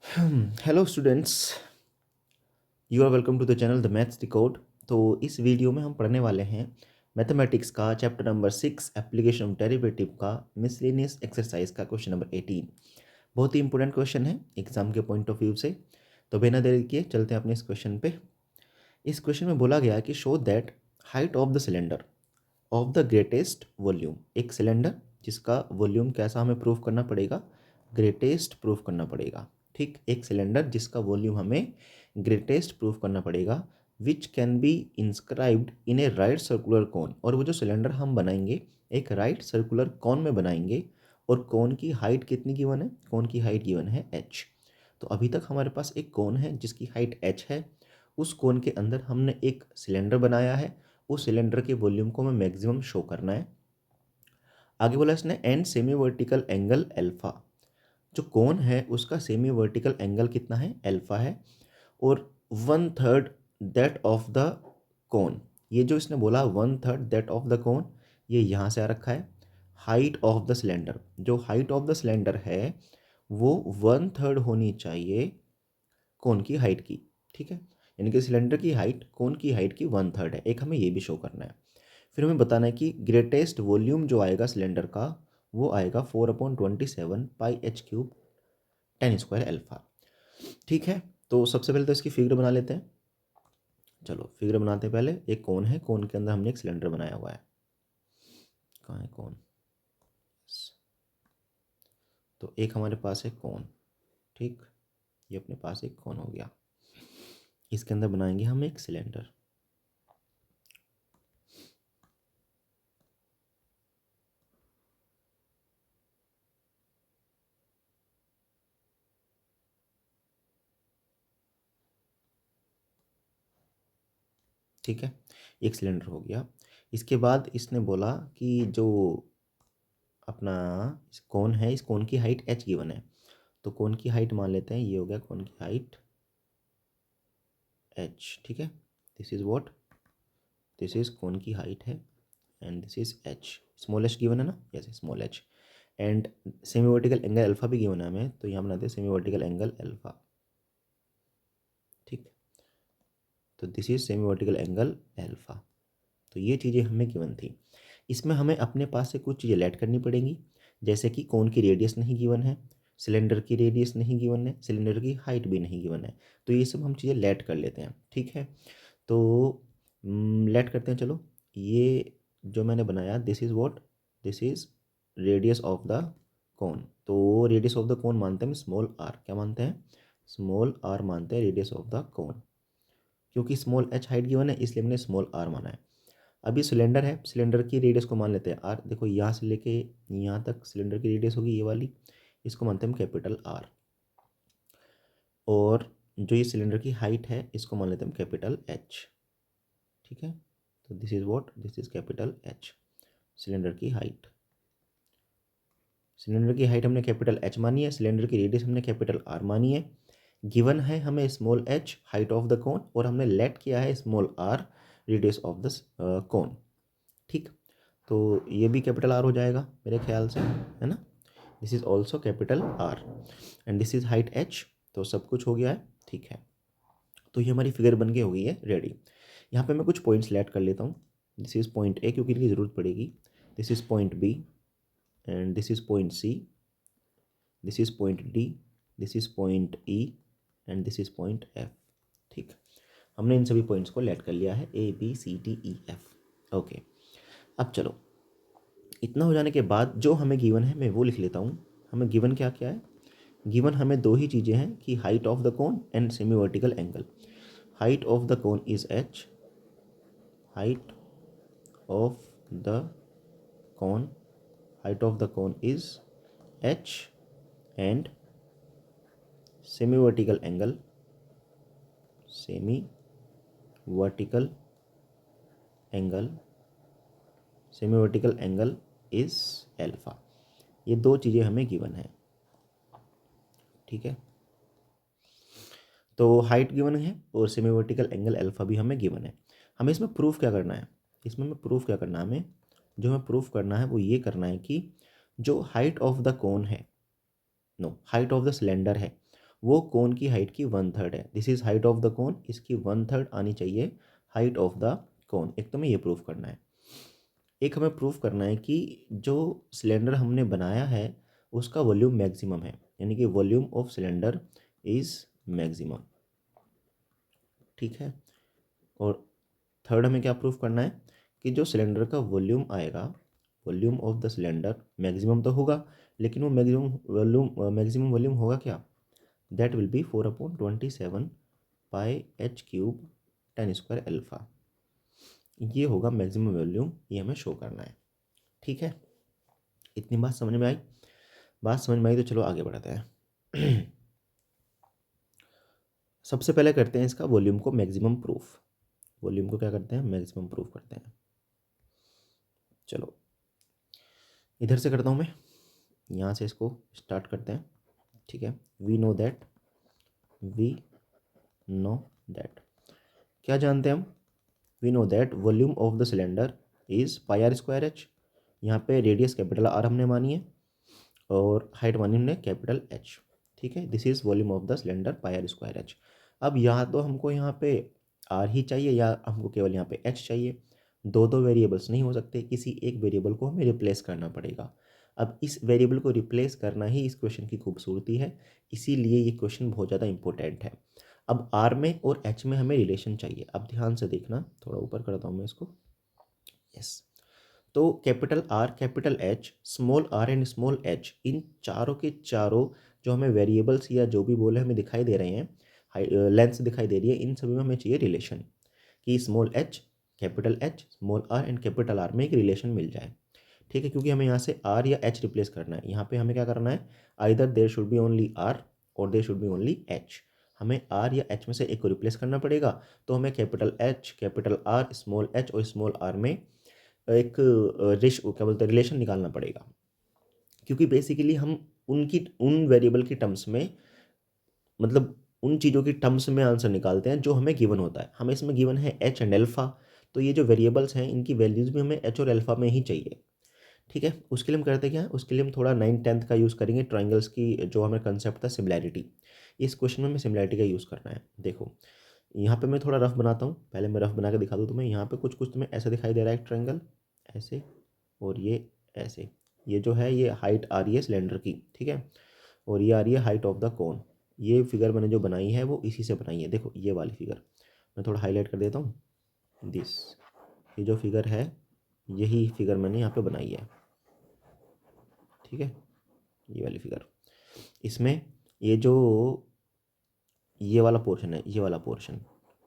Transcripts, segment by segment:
Hello students, you are welcome to the channel the maths decode. तो इस video में हम पढ़ने वाले हैं मैथमेटिक्स का chapter number 6 application of derivative का मिसलेनियस एक्सरसाइज का क्वेश्चन नंबर 18। बहुत ही इंपॉर्टेंट क्वेश्चन है एग्जाम के पॉइंट ऑफ व्यू से। तो बिना देरी किए चलते हैं अपने इस क्वेश्चन पे। इस क्वेश्चन में बोला गया है कि show that height of the cylinder of the greatest volume. एक सिलेंडर जिसका वॉल्यूम कैसा हमें प्रूव करना पड़ेगा, ग्रेटेस्ट प्रूव करना पड़ेगा। ठीक, एक सिलेंडर जिसका वॉल्यूम हमें ग्रेटेस्ट प्रूव करना पड़ेगा, which can be inscribed in A right circular cone. और वो जो सिलेंडर हम बनाएंगे एक राइट सर्कुलर कोन में बनाएंगे, और कोन की हाइट कितनी गिवन है, कोन की हाइट गिवन है h। तो अभी तक हमारे पास एक कोन है जिसकी हाइट h है। उस कोन के अंदर हमने एक सिलेंडर बनाया है, उस सिलेंडर के वॉल्यूम को हमें मैक्सिमम शो करना है। आगे बोला इसने and semi vertical angle alpha. जो कोन है उसका सेमी वर्टिकल एंगल कितना है, अल्फा है, और 1/3 दैट ऑफ द कोन। ये जो इसने बोला 1/3 दैट ऑफ द कोन, ये यहाँ से आ रखा है। हाइट ऑफ द सिलेंडर, जो हाइट ऑफ द सिलेंडर है वो 1/3 होनी चाहिए कोन की हाइट की। ठीक है, यानी कि सिलेंडर की हाइट कोन की हाइट की 1/3 है। एक हमें ये भी शो करना है। फिर हमें बताना है कि ग्रेटेस्ट वॉल्यूम जो आएगा सिलेंडर का वो आएगा 4/27 πh³ tan² अल्फा। ठीक है, तो सबसे पहले तो इसकी फिगर बना लेते हैं। चलो फिगर बनाते हैं। पहले एक कोन है, कोन के अंदर हमने एक सिलेंडर बनाया हुआ है। कहाँ है कोन? तो एक हमारे पास है कोन। ठीक, ये अपने पास एक कोन हो गया। इसके अंदर बनाएंगे हम एक सिलेंडर। ठीक है, एक सिलेंडर हो गया। इसके बाद इसने बोला कि जो अपना इस कोन है, इस कोन की हाइट h गिवन है। तो कोन की हाइट मान लेते हैं, ये हो गया कोन की हाइट h। ठीक है, this is what, this is cone की हाइट है, and this is h। Small h given है ना, yes small h। And semi vertical angle alpha भी गिवन है हमें, तो यहाँ बनाते हैं सेमी वर्टिकल एंगल अल्फा। ठीक, तो this is semi vertical angle alpha. तो ये चीज़ें हमें गिवन थी। इसमें हमें अपने पास से कुछ चीज़ें ऐड करनी पड़ेंगी, जैसे कि कोन की रेडियस नहीं गिवन है, सिलेंडर की रेडियस नहीं गिवन है, सिलेंडर की हाइट भी नहीं गिवन है। तो ये सब हम चीज़ें लेट कर लेते हैं। ठीक है, तो लेट करते हैं। चलो, ये जो मैंने बनाया this is what, this is radius of the कोन। तो रेडियस ऑफ द कोन मानते हैं स्मॉल आर। क्या मानते हैं? स्मॉल आर मानते हैं रेडियस ऑफ द कोन। क्योंकि स्मॉल एच हाइट गिवन है इसलिए हमने स्मॉल आर माना है। अभी सिलेंडर है, सिलेंडर की रेडियस को मान लेते हैं आर। देखो यहाँ से लेके यहाँ तक सिलेंडर की रेडियस होगी ये वाली, इसको मानते हैं हम कैपिटल आर। और जो ये सिलेंडर की हाइट है इसको मान लेते हैं हम कैपिटल एच। ठीक है, तो this is what, this is capital H, cylinder की हाइट। सिलेंडर की हाइट हमने कैपिटल एच मानी है, सिलेंडर की रेडियस हमने कैपिटल आर मानी है। गिवन है हमें small h height of the cone, और हमने लेट किया है small r radius of the cone. ठीक, तो ये भी कैपिटल आर हो जाएगा मेरे ख्याल से, है ना। This is also capital R, and this is height H. तो सब कुछ हो गया है। ठीक है, तो ये हमारी फिगर बन के हो गई है रेडी। यहाँ पे मैं कुछ पॉइंट्स लेट कर लेता हूँ। दिस इज पॉइंट ए क्योंकि इनकी ज़रूरत पड़ेगी, this is point B, and this is point C, this is point D, this is point E, and this is point F. ठीक, हमने इन सभी पॉइंट्स को लेट कर लिया है, A B C D E F. Okay, अब चलो, इतना हो जाने के बाद जो हमें गिवन है मैं वो लिख लेता हूँ। हमें गिवन क्या क्या है? गिवन हमें दो ही चीज़ें हैं कि height of the cone and semi vertical angle. Height of the cone is h, height of the cone, height of the cone is h, and semi vertical angle, semi vertical angle, semi vertical angle is alpha. ये दो चीज़ें हमें given है। ठीक है, तो height given है और सेमी वर्टिकल एंगल अल्फा भी हमें गिवन है। हमें इसमें प्रूफ क्या करना है? इसमें हमें प्रूफ क्या करना है? हमें जो हमें प्रूफ करना है वो ये करना है कि जो हाइट ऑफ द कोन है, no height of the cylinder है, वो कोन की हाइट की 1/3 है। This is height of the cone, इसकी 1/3 आनी चाहिए हाइट ऑफ द कोन। एक तो हमें ये प्रूफ करना है, एक हमें प्रूफ करना है कि जो सिलेंडर हमने बनाया है उसका वॉल्यूम मैक्सिमम है, यानी कि volume of cylinder is maximum. ठीक है। और थर्ड हमें क्या प्रूफ करना है कि जो सिलेंडर का वॉल्यूम आएगा, volume of the cylinder maximum तो होगा, लेकिन वो मैक्सिमम वॉल्यूम होगा क्या, that will be 4/27 pi H cube 10² alpha. ये होगा मैक्सिमम वॉल्यूम, ये हमें शो करना है। ठीक है, इतनी बात समझ में आई? बात समझ में आई तो चलो आगे बढ़ते हैं। सबसे पहले करते हैं इसका वॉल्यूम को मैक्सिमम प्रूफ। वॉल्यूम को क्या करते हैं, मैक्सिमम प्रूफ करते हैं। चलो इधर से करता हूँ मैं, यहाँ से इसको स्टार्ट करते हैं। ठीक है, वी नो दैट क्या जानते हैं हम, we know that volume of the cylinder is pi are square h. यहाँ पे रेडियस कैपिटल आर हमने मानी है और हाइट मानी हमने कैपिटल एच। ठीक है, this is volume of the cylinder pi are square h. अब यहाँ तो हमको यहाँ पे आर ही चाहिए या हमको केवल यहाँ पे एच चाहिए, दो दो वेरिएबल्स नहीं हो सकते, किसी एक वेरिएबल को हमें रिप्लेस करना पड़ेगा। अब इस वेरिएबल को रिप्लेस करना ही इस क्वेश्चन की खूबसूरती है, इसीलिए ये क्वेश्चन बहुत ज़्यादा इंपॉर्टेंट है। अब आर में और एच में हमें रिलेशन चाहिए। अब ध्यान से देखना, थोड़ा ऊपर करता हूँ मैं इसको। यस, तो capital R, capital H, small are and small H, इन चारों के चारों जो हमें वेरिएबल्स या जो भी बोले हमें दिखाई दे रहे हैं, लेंथ दिखाई दे रही है, इन सभी में हमें चाहिए रिलेशन कि small h, capital H, small are and capital R में एक रिलेशन मिल जाए। ठीक है, क्योंकि हमें यहाँ से आर या एच रिप्लेस करना है। यहाँ पे हमें क्या करना है, either there should be only R और there should be only H. हमें आर या एच में से एक को रिप्लेस करना पड़ेगा, तो हमें capital H, capital R, small H और स्मॉल आर में एक क्या बोलते हैं, रिलेशन निकालना पड़ेगा। क्योंकि बेसिकली हम उन वेरिएबल की टर्म्स में, मतलब उन चीज़ों की टर्म्स में आंसर निकालते हैं जो हमें गिवन होता है। हमें इसमें गिवन है एच एंड अल्फा, तो ये जो वेरिएबल्स हैं इनकी वैल्यूज़ भी हमें एच और अल्फा में ही चाहिए। ठीक है, उसके लिए हम करते क्या है, उसके लिए हम थोड़ा 9th-10th का यूज़ करेंगे, ट्राइंगल्स की जो हमें कंसेप्ट था सिमिलैरिटी। इस क्वेश्चन में हमें सिमिलैरिटी का यूज़ करना है। देखो यहाँ पे मैं थोड़ा रफ बनाता हूँ, पहले मैं रफ बना के दिखा दूँ तुम्हें। यहाँ पे कुछ कुछ तुम्हें ऐसे दिखाई दे रहा है, एक ट्राइंगल ऐसे और ये ऐसे। ये जो है ये हाइट आ रही है सिलेंडर की, ठीक है, और ये आ रही है हाइट ऑफ द कोन। ये फिगर मैंने जो बनाई है वो इसी से बनाई है। देखो ये वाली फिगर मैं थोड़ा हाईलाइट कर देता हूँ, दिस, ये जो फिगर है यही फिगर मैंने यहाँ पे बनाई है। ठीक है, ये वाली फिगर, इसमें ये जो ये वाला पोर्शन है, ये वाला पोर्शन,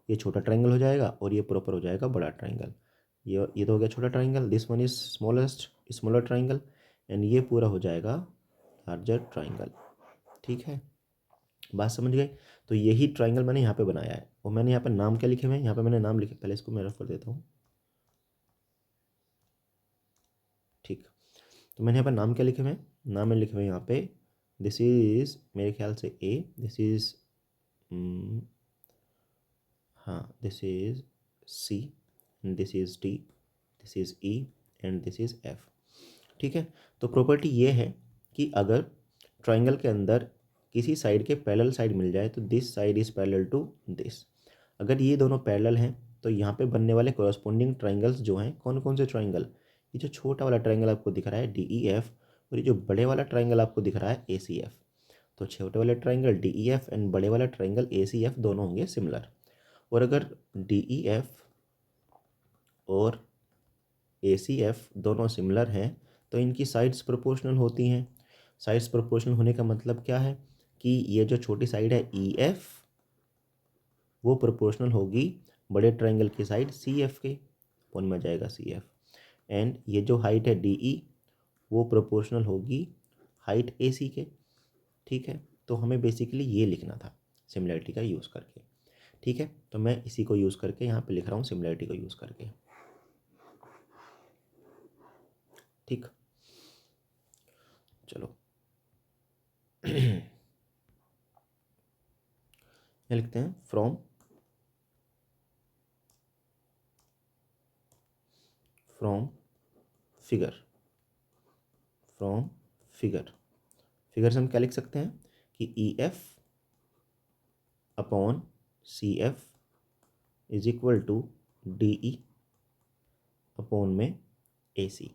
ये छोटा ट्रायंगल हो जाएगा और ये प्रॉपर हो जाएगा बड़ा ट्रायंगल। ये तो हो गया छोटा triangle, this one is smallest smaller triangle, and ये पूरा हो जाएगा लार्जर ट्रायंगल। ठीक है, बात समझ गए? तो यही ट्रायंगल मैंने यहाँ पे बनाया है, और मैंने यहाँ पे नाम क्या लिखे हुए हैं, यहाँ पे मैंने नाम लिखे, पहले इसको मैं रफ कर देता हूँ। ठीक, तो मैंने यहाँ पर नाम क्या लिखे हुए हैं, नाम मैंने लिखे हुए हैं यहाँ पे, दिस इज मेरे ख्याल से ए, दिस इज हाँ, this is C, this is D, this is E and this is F. ठीक है, तो प्रॉपर्टी ये है कि अगर ट्राइंगल के अंदर किसी साइड के पैरेलल साइड मिल जाए तो this side is parallel to this. अगर ये दोनों पैरेलल हैं तो यहाँ पे बनने वाले कॉरस्पॉन्डिंग ट्राइंगल्स जो हैं, कौन कौन से ट्राइंगल, ये जो छोटा वाला ट्राइंगल आपको दिख रहा है डी ई एफ, और ये जो बड़े वाला ट्राइंगल आपको दिख रहा है ए सी एफ। तो छोटे वाले triangle D E F and बड़े वाला ट्राइंगल ए सी एफ दोनों होंगे सिमिलर। और अगर डी ई एफ और ए सी एफ दोनों सिमिलर हैं तो इनकी साइड्स प्रोपोर्शनल होती हैं। साइड्स प्रोपोर्शनल होने का मतलब क्या है कि ये जो छोटी साइड है ई एफ वो प्रोपोर्शनल होगी बड़े ट्रायंगल की साइड सी एफ के, कौन में जाएगा सी एफ, एंड ये जो हाइट है डी ई वो प्रोपोर्शनल होगी हाइट ए सी के। ठीक है, तो हमें बेसिकली ये लिखना था सिमिलरिटी का यूज़ करके। ठीक है, तो मैं इसी को यूज़ करके यहाँ पे लिख रहा हूँ सिमिलरिटी को यूज़ करके। ठीक, चलो यहाँ लिखते हैं from figure, from figure, figure से हम क्या लिख सकते हैं कि E F upon C F is equal to D E upon में ए सी।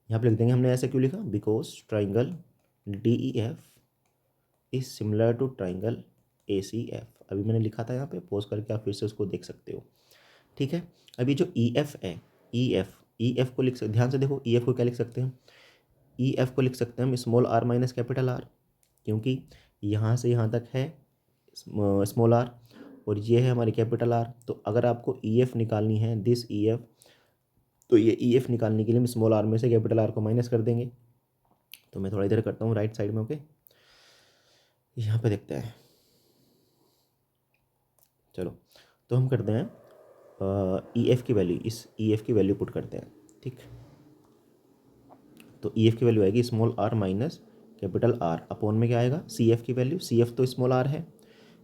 यहाँ पे लिख देंगे हमने ऐसे क्यों लिखा, because triangle D E F is similar to triangle A C F. अभी मैंने लिखा था यहाँ पे, पॉज करके आप फिर से उसको देख सकते हो। ठीक है, अभी जो ई एफ है, ई एफ को लिख सकते, ध्यान से देखो, ई एफ को क्या लिख सकते हैं, ई एफ को लिख सकते हैं हम small r minus capital R, क्योंकि यहाँ से यहाँ तक है स्मॉल आर और ये है हमारी कैपिटल आर। तो अगर आपको ई एफ निकालनी है, दिस ई एफ, तो ये ई एफ निकालने के लिए हम स्मॉल आर में से कैपिटल आर को माइनस कर देंगे। तो मैं थोड़ा इधर करता हूँ राइट साइड में, ओके। यहाँ पे देखते हैं, चलो तो हम करते हैं ई एफ की वैल्यू, इस ई एफ की वैल्यू पुट करते हैं। ठीक, तो ई एफ की वैल्यू आएगी small r minus capital R upon में क्या आएगा, सी एफ की वैल्यू, सी एफ तो स्मॉल आर है,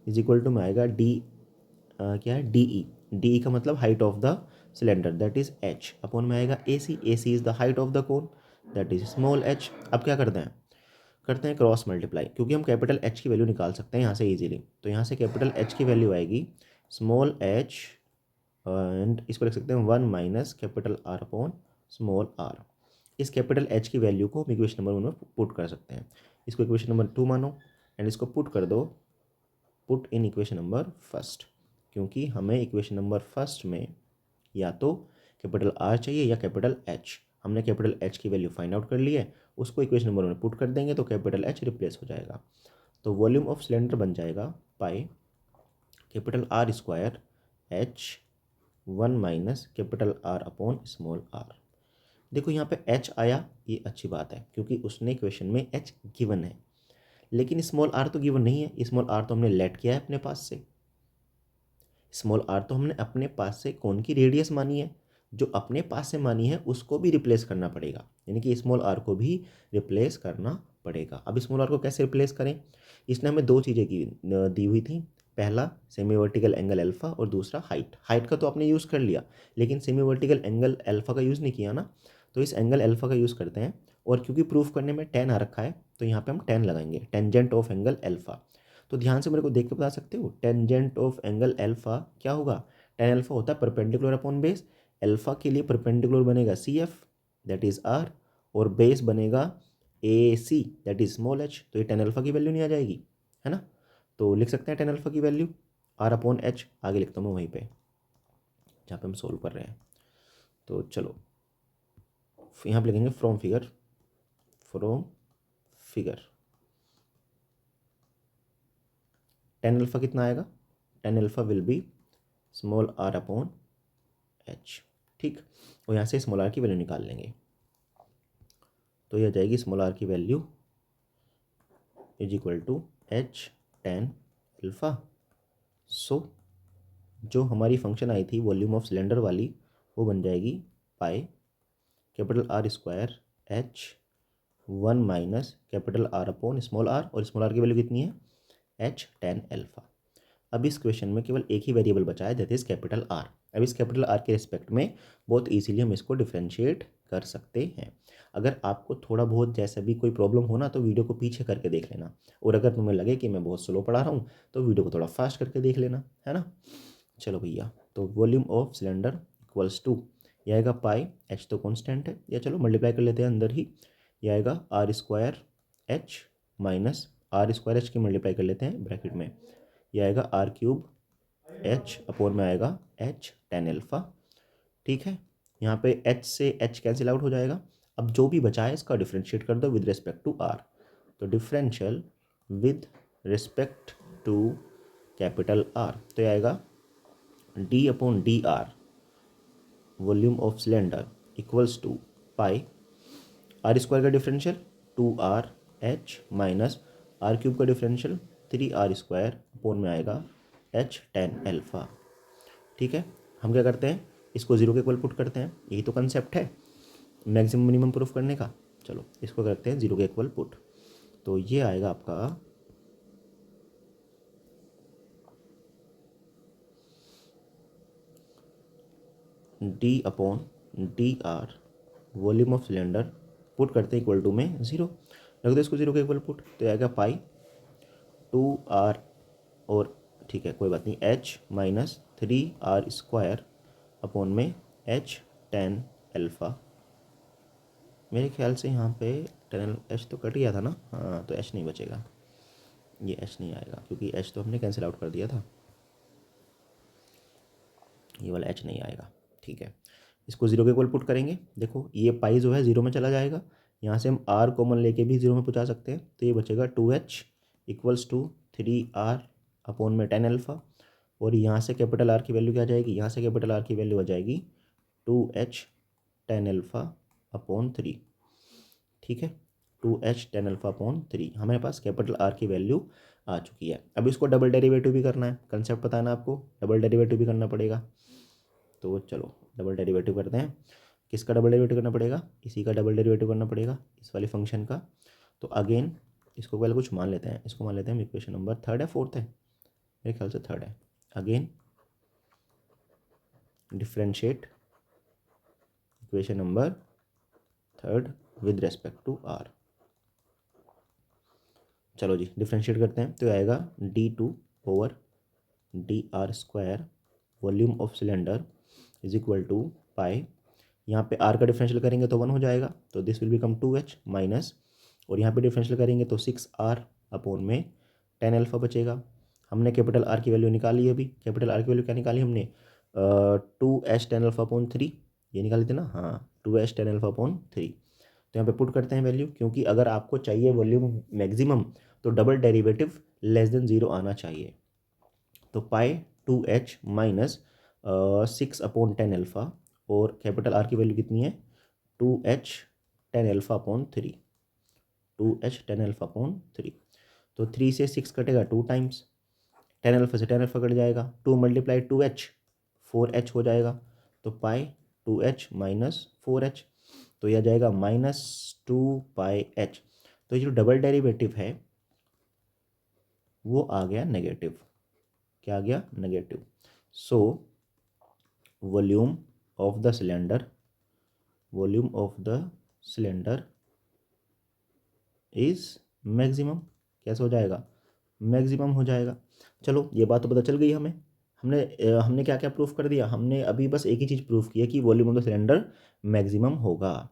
इज इक्वल टू में आएगा डी, क्या है, डी ई, डी ई का मतलब height of the cylinder that is H, upon में आएगा A C, A C is the height of the cone that is small H. अब क्या करते हैं क्रॉस मल्टीप्लाई, क्योंकि हम कैपिटल एच की वैल्यू निकाल सकते हैं यहाँ से इजीली। तो यहाँ से कैपिटल एच की वैल्यू आएगी स्मॉल एच, एंड इसको लिख सकते हैं 1 minus capital R upon small r. इस कैपिटल एच की वैल्यू को हम इक्वेशन नंबर 1 में पुट कर सकते हैं। इसको इक्वेशन नंबर 2 मानो एंड इसको पुट कर दो, put in equation number first, क्योंकि हमें इक्वेशन नंबर फर्स्ट में या तो कैपिटल आर चाहिए या कैपिटल एच। हमने कैपिटल एच की वैल्यू फाइंड आउट कर ली है, उसको इक्वेशन नंबर में पुट कर देंगे तो कैपिटल एच रिप्लेस हो जाएगा। तो वॉल्यूम ऑफ सिलेंडर बन जाएगा pi capital R square H 1 minus capital R upon small R. देखो यहाँ पे एच आया, ये अच्छी बात है क्योंकि उसने इक्वेशन में एच गिवन है, लेकिन स्मॉल आर तो गिवन नहीं है। स्मॉल आर तो हमने लेट किया है अपने पास से, स्मॉल आर तो हमने अपने पास से कौन की रेडियस मानी है, जो अपने पास से मानी है उसको भी रिप्लेस करना पड़ेगा, यानी कि स्मॉल आर को भी रिप्लेस करना पड़ेगा। अब स्मॉल आर को कैसे रिप्लेस करें, इसने हमें दो चीज़ें की दी हुई थी, पहला सेमी वर्टिकल एंगल अल्फा और दूसरा हाइट। हाइट का तो आपने यूज़ कर लिया, लेकिन सेमी वर्टिकल एंगल अल्फा का यूज़ नहीं किया ना, तो इस एंगल अल्फा का यूज़ करते हैं। और क्योंकि प्रूफ करने में 10 आ रखा है तो यहाँ पे हम 10 लगाएंगे, टेंजेंट ऑफ एंगल अल्फा। तो ध्यान से मेरे को देख के बता सकते हो, टेंजेंट ऑफ एंगल अल्फा क्या होगा, टेन अल्फा होता है परपेंडिकुलर अपॉन बेस। अल्फा के लिए परपेंडिकुलर बनेगा C F that is R, और बेस बनेगा A C that is small H. तो ये टेन अल्फा की वैल्यू नहीं आ जाएगी, है ना। तो लिख सकते हैं टेन अल्फा की वैल्यू आर अपॉन एच, आगे लिखता हूँ मैं वहीं पे जहाँ पे हम सोल्व कर रहे हैं। तो चलो यहाँ पे लिखेंगे फ्रॉम फिगर, टेन अल्फा कितना आएगा, ten alpha will be small R upon H. ठीक, और यहाँ से स्मॉल आर की वैल्यू निकाल लेंगे, तो ये आ जाएगी स्मॉल आर की value is equal to H tan alpha. So जो हमारी फंक्शन आई थी वॉल्यूम ऑफ सिलेंडर वाली, वो बन जाएगी pi capital R square H 1 minus capital R upon small R, और स्मॉल आर की वैल्यू कितनी है, एच टेन अल्फा। अब इस क्वेश्चन में केवल एक ही वेरिएबल बचा है दैट इज कैपिटल आर। अब इस कैपिटल आर के रिस्पेक्ट में बहुत इजीली हम इसको डिफ्रेंशिएट कर सकते हैं। अगर आपको थोड़ा बहुत जैसा भी कोई प्रॉब्लम हो ना, तो वीडियो को पीछे करके देख लेना, और अगर तुम्हें लगे कि मैं बहुत स्लो पढ़ा रहा हूँ तो वीडियो को थोड़ा फास्ट करके देख लेना, है ना। चलो भैया, तो volume of cylinder equals to, यह आएगा पाई, एच तो कॉन्स्टेंट है, या चलो मल्टीप्लाई कर लेते हैं अंदर ही, यह आएगा R square H minus R square H की मल्टीप्लाई कर लेते हैं ब्रैकेट में, यह आएगा आर क्यूब एच अपॉन में आएगा एच टेन अल्फा। ठीक है, यहाँ पे एच से एच कैंसिल आउट हो जाएगा। अब जो भी बचा है इसका डिफ्रेंशिएट कर दो विद रिस्पेक्ट टू आर, तो differential with respect to capital R, तो यह आएगा D upon D R volume of cylinder equals to pi are square का differential 2r H minus R cube का डिफरेंशियल 3r स्क्वायर अपॉन में आएगा H tan alpha. ठीक है, हम क्या करते हैं, इसको जीरो के इक्वल पुट करते हैं, यही तो कंसेप्ट है मैक्सिमम मिनिमम प्रूफ करने का। चलो इसको करते हैं जीरो के इक्वल पुट, तो ये आएगा आपका D upon D R volume of cylinder, put करते हैं इक्वल टू में जीरो, रख दो इसको जीरो के इक्वल पुट, तो आएगा पाई 2r और ठीक है कोई बात नहीं, एच माइनस 3r² अपॉन में एच टेन अल्फ़ा। मेरे ख्याल से यहाँ पे टेन एच तो कट गया था ना, हाँ तो एच नहीं बचेगा, ये एच नहीं आएगा क्योंकि एच तो हमने कैंसिल आउट कर दिया था, ये वाला एच नहीं आएगा। ठीक है, इसको जीरो के इक्वल पुट करेंगे। देखो ये पाई जो है जीरो में चला जाएगा, यहाँ से हम आर कॉमन लेके भी जीरो में पहुँचा सकते हैं, तो ये बचेगा 2h equals to 3r upon में टेन अल्फ़ा। और यहाँ से कैपिटल आर की वैल्यू क्या आ जाएगी, यहाँ से कैपिटल आर की वैल्यू आ जाएगी 2h टेन अल्फ़ा अपॉन 3। ठीक है, 2h टेन अल्फ़ा अपॉन 3, हमारे पास कैपिटल आर की वैल्यू आ चुकी है। अब इसको डबल डेरिवेटिव भी करना है, कंसेप्ट पता है ना आपको, डबल डेरिवेटिव भी करना पड़ेगा। तो चलो डबल डेरिवेटिव करते हैं। किसका डबल डेरिवेटिव करना पड़ेगा, इसी का डबल डेरिवेटिव करना पड़ेगा, इस वाले फंक्शन का। तो अगेन इसको पहले कुछ मान लेते हैं, इसको मान लेते हैं इक्वेशन नंबर थर्ड है फोर्थ है, मेरे ख्याल से थर्ड है। Again differentiate equation number third with respect to R. चलो जी डिफ्रेंशिएट करते हैं, तो आएगा d2/dr² volume of cylinder is equal to pi, यहाँ पे आर का डिफरेंशियल करेंगे तो 1 हो जाएगा, तो this will become 2h minus, और यहाँ पे डिफरेंशियल करेंगे तो 6r अपॉन में टेन अल्फ़ा बचेगा। हमने कैपिटल आर की वैल्यू निकाली अभी, कैपिटल आर की वैल्यू क्या निकाली हमने, 2h टेन अल्फ़ा अपॉन 3, ये निकाली थी ना, हाँ 2h टेन अल्फ़ा अपॉन 3। तो यहाँ पे पुट करते हैं वैल्यू, क्योंकि अगर आपको चाहिए वॉल्यूम मैक्सिमम तो डबल डेरिवेटिव लेस देन 0 आना चाहिए। तो पाई 2h minus 6 upon ten alpha, और कैपिटल आर की वैल्यू कितनी है 2h tan alpha upon 3, 2h tan alpha upon 3। तो 3 से 6 कटेगा 2 टाइम्स, टेन अल्फ़ा से टेन अल्फ़ा कट जाएगा, 2 मल्टीप्लाई 2h 4h हो जाएगा। तो पाई 2h माइनस 4h, तो यह जाएगा -2πh। तो ये जो डबल डेरिवेटिव है वो आ गया नेगेटिव, क्या आ गया negative. So volume of the cylinder, volume of the cylinder is maximum, कैसे हो जाएगा मैक्सिमम हो जाएगा। चलो ये बात तो पता चल गई हमें, हमने क्या क्या प्रूफ कर दिया, हमने अभी बस एक ही चीज़ प्रूफ की है कि volume of the cylinder maximum होगा।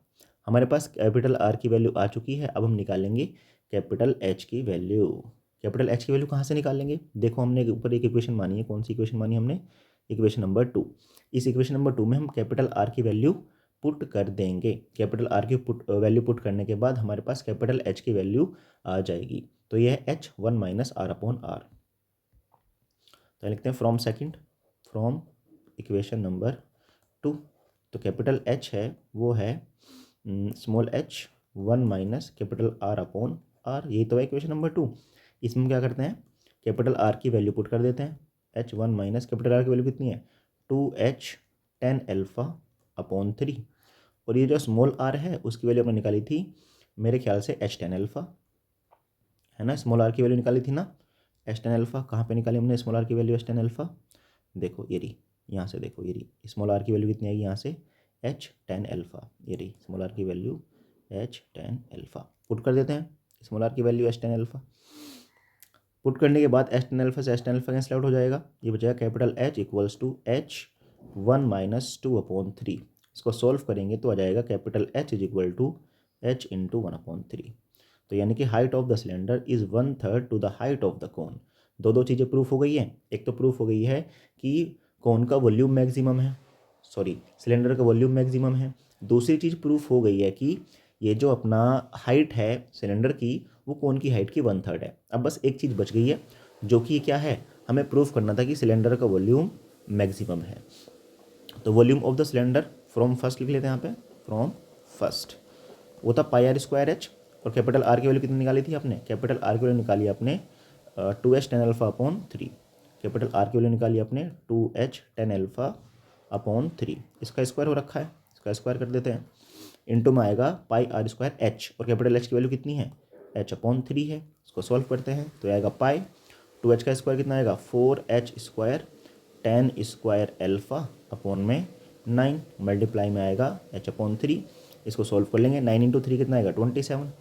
हमारे पास कैपिटल आर की वैल्यू आ चुकी है, अब हम निकालेंगे कैपिटल एच की वैल्यू। कैपिटल एच की वैल्यू कहाँ से निकालेंगे, देखो हमने ऊपर एक इक्वेशन मानी है, कौन सी इक्वेशन मानी हमने, इक्वेशन नंबर 2। इस इक्वेशन नंबर 2 में हम कैपिटल आर की वैल्यू पुट कर देंगे, कैपिटल आर की वैल्यू पुट करने के बाद हमारे पास कैपिटल एच की वैल्यू आ जाएगी। तो यह है H 1 minus R upon R. तो लिखते हैं फ्रॉम इक्वेशन नंबर 2। तो कैपिटल एच है वो है small h 1 minus capital R upon R, यही तो है इक्वेशन नंबर 2। इसमें क्या करते हैं, कैपिटल आर की वैल्यू पुट कर देते हैं, h1 माइनस कैपिटल आर की वैल्यू कितनी है 2h टेन अल्फ़ा अपॉन 3, और ये जो स्मॉल आर है उसकी वैल्यू हमने निकाली थी मेरे ख्याल से h टेन अल्फ़ा, है ना, स्मॉल आर की वैल्यू निकाली थी ना h टेन अल्फ़ा। कहाँ पे निकाली हमने स्मॉल आर की वैल्यू h टेन अल्फ़ा, देखो ये रही, यहाँ से देखो ये रही, स्मॉल आर की वैल्यू कितनी आएगी यहाँ से h टेन अल्फ़ा, ये रही स्मॉल आर की value h ten alpha. Put कर देते हैं स्मॉल आर की value h ten alpha, put करने के बाद h टेन अल्फ़ा से h ten alpha cancel out हो जाएगा, ये बचेगा capital H equals to h 1 minus 2 अपॉन 3। इसको सॉल्व करेंगे तो आ जाएगा capital H is equal to h into 1 अपॉन 3। तो यानी कि height of the cylinder is 1/3 to the height of the cone. दो चीज़ें प्रूफ हो गई हैं, एक तो प्रूफ हो गई है कि कोन का वॉल्यूम मैक्सिमम है, सॉरी सिलेंडर का वॉल्यूम मैक्सिमम है। दूसरी चीज़ प्रूफ हो गई है कि ये जो अपना हाइट है सिलेंडर की वो कोन की हाइट की 1/3 है। अब बस एक चीज़ बच गई है, जो कि क्या है, हमें प्रूफ करना था कि सिलेंडर का वॉल्यूम मैक्सिमम है। तो volume of the cylinder from first लिख लेते हैं यहाँ पे, फ्रॉम फर्स्ट वो था पाई आर स्क्वायर एच, और कैपिटल आर की वैल्यू कितनी निकाली थी आपने, कैपिटल आर की वैल्यू निकाली आपने 2h tan alpha upon 3, capital R की वैल्यू निकाली आपने 2h टेन अल्फ़ा अपॉन 3, इसका स्क्वायर हो रखा है, इसका स्क्वायर कर देते हैं, इनटू में आएगा पाई आर स्क्वायर एच, और कैपिटल एच की वैल्यू कितनी है h अपॉन 3 है। इसको सॉल्व करते हैं तो आएगा पाई 2h का स्क्वायर कितना आएगा 4h square ten square alpha upon में 9 मल्टीप्लाई में आएगा h अपॉन 3। इसको सॉल्व कर लेंगे, 9 इंटू 3 कितना आएगा 27,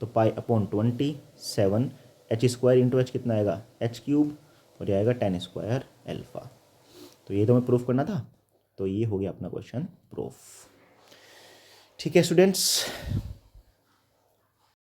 तो pi upon 27 h square into H कितना आएगा h क्यूब, और ये आएगा tan स्क्वायर अल्फ़ा। तो ये तो हमें प्रूफ करना था, तो ये हो गया अपना क्वेश्चन प्रूफ। ठीक है स्टूडेंट्स,